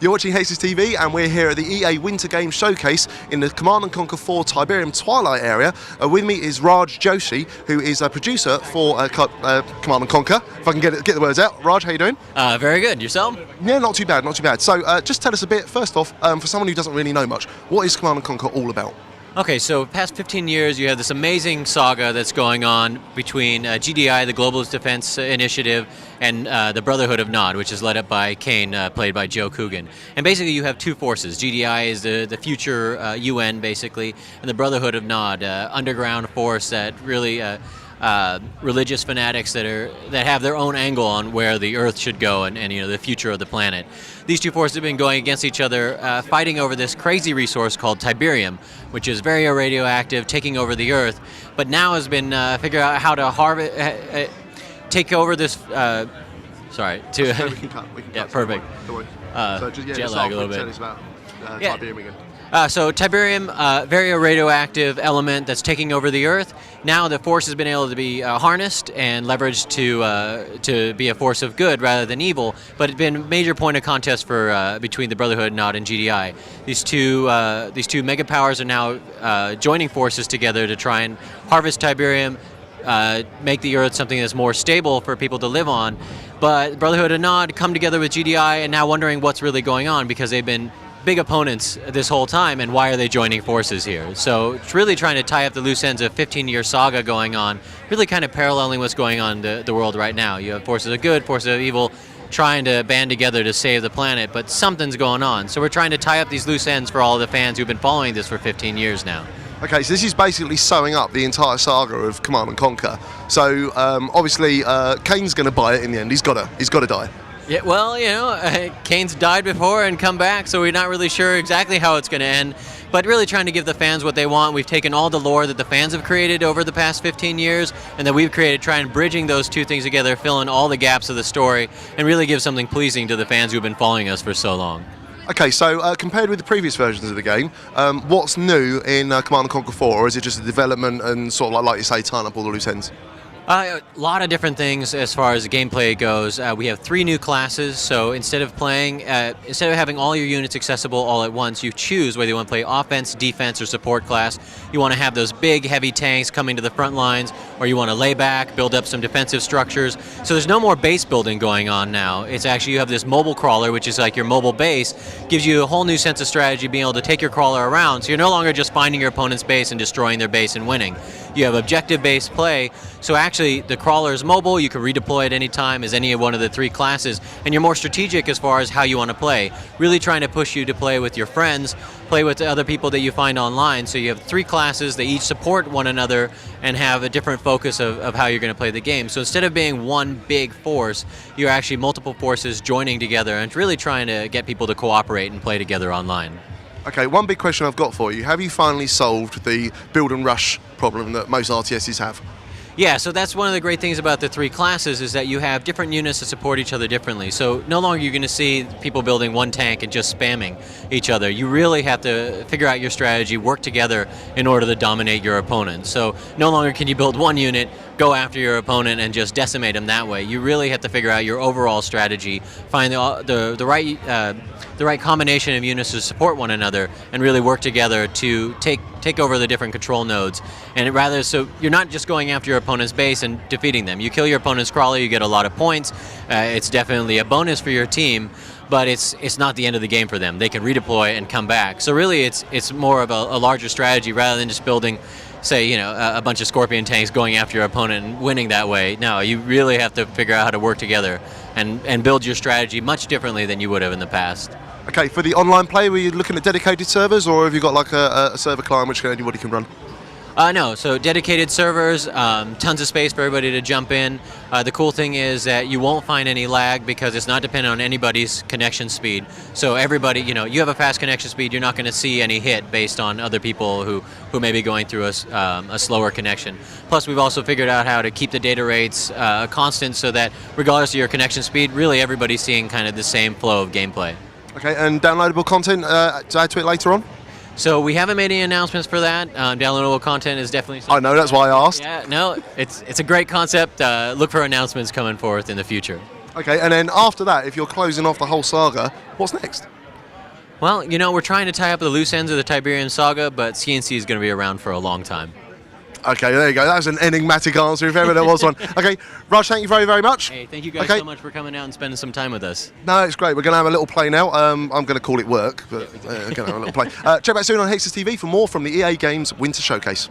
You're watching Haces TV, and we're here at the EA Winter Games Showcase in the Command & Conquer 4 Tiberium Twilight area. With me is Raj Joshi, who is a producer for Command & Conquer. If I can get the words out. Raj, how you doing? Very good. Yourself? Yeah, not too bad, not too bad. So just tell us a bit, first off, for someone who doesn't really know much, what is Command & Conquer all about? Okay, so past 15 years, you have this amazing saga that's going on between GDI, the Globalist Defense Initiative, and the Brotherhood of Nod, which is led up by Kane, played by Joe Coogan. And basically, you have two forces. GDI is the future UN, basically, and the Brotherhood of Nod, underground force that really religious fanatics that have their own angle on where the Earth should go and the future of the planet. These two forces have been going against each other, fighting over this crazy resource called Tiberium, which is very radioactive, taking over the Earth. But now has been figure out how to take over this. Sorry. We can cut. Yeah, perfect. Don't worry. So just jet lag a little bit. Tell us about Tiberium again. So Tiberium, very radioactive element that's taking over the Earth. Now the force has been able to be harnessed and leveraged to be a force of good rather than evil. But it's been a major point of contest for between the Brotherhood, Nod, and GDI. These two mega powers are now joining forces together to try and harvest Tiberium, make the Earth something that's more stable for people to live on. But Brotherhood and Nod come together with GDI and now wondering what's really going on, because they've been big opponents this whole time, and why are they joining forces here? So it's really trying to tie up the loose ends of 15-year saga going on, really kind of paralleling what's going on in the world right now. You have forces of good, forces of evil, trying to band together to save the planet, but something's going on. So we're trying to tie up these loose ends for all the fans who've been following this for 15 years now. Okay, so this is basically sewing up the entire saga of Command & Conquer. So obviously Kane's going to buy it in the end. He's got to die. Yeah, well, Kane's died before and come back, so we're not really sure exactly how it's going to end, but really trying to give the fans what they want. We've taken all the lore that the fans have created over the past 15 years and that we've created, trying bridging those two things together, fill in all the gaps of the story, and really give something pleasing to the fans who've been following us for so long. Okay, so compared with the previous versions of the game, what's new in Command & Conquer 4, or is it just the development and sort of like you say, tying up all the loose ends? A lot of different things as far as the gameplay goes. We have 3 new classes, so instead of having all your units accessible all at once, you choose whether you want to play offense, defense, or support class. You want to have those big, heavy tanks coming to the front lines, or you want to lay back, build up some defensive structures. So there's no more base building going on now. It's actually, you have this mobile crawler, which is like your mobile base, gives you a whole new sense of strategy, being able to take your crawler around. So you're no longer just finding your opponent's base and destroying their base and winning. You have objective-based play, so actually the crawler is mobile, you can redeploy at any time as any one of the 3 classes, and you're more strategic as far as how you want to play. Really trying to push you to play with your friends, play with the other people that you find online, so you have 3 classes, they each support one another and have a different focus of how you're going to play the game. So instead of being one big force, you're actually multiple forces joining together and really trying to get people to cooperate and play together online. Okay, one big question I've got for you. Have you finally solved the build and rush problem that most RTSs have? Yeah, so that's one of the great things about the 3 classes, is that you have different units that support each other differently. So no longer you're going to see people building one tank and just spamming each other. You really have to figure out your strategy, work together in order to dominate your opponent. So no longer can you build one unit, go after your opponent, and just decimate them that way. You really have to figure out your overall strategy, find the right combination of units to support one another, and really work together to take over the different control nodes. And so you're not just going after your opponent's base and defeating them. You kill your opponent's crawler, you get a lot of points. It's definitely a bonus for your team, but it's not the end of the game for them. They can redeploy and come back. So really it's more of a larger strategy rather than just building, say, a bunch of Scorpion tanks going after your opponent and winning that way. No, you really have to figure out how to work together and build your strategy much differently than you would have in the past. Okay, for the online play, were you looking at dedicated servers, or have you got like a server client which anybody can run? No, so dedicated servers, tons of space for everybody to jump in. The cool thing is that you won't find any lag because it's not dependent on anybody's connection speed. So everybody, you have a fast connection speed, you're not going to see any hit based on other people who may be going through a slower connection. Plus, we've also figured out how to keep the data rates constant so that regardless of your connection speed, really everybody's seeing kind of the same flow of gameplay. Okay, and downloadable content to add to it later on? So we haven't made any announcements for that. Downloadable content is definitely something. I know, that's why I asked. Yeah, no, it's a great concept. Look for announcements coming forth in the future. Okay, and then after that, if you're closing off the whole saga, what's next? Well, we're trying to tie up the loose ends of the Tiberium saga, but CNC is going to be around for a long time. Okay, there you go. That was an enigmatic answer, if ever there was one. Okay, Raj, thank you very, very much. Hey, thank you guys so much for coming out and spending some time with us. No, it's great. We're going to have a little play now. I'm going to call it work, but we're going to have a little play. Check back soon on Hexas TV for more from the EA Games Winter Showcase.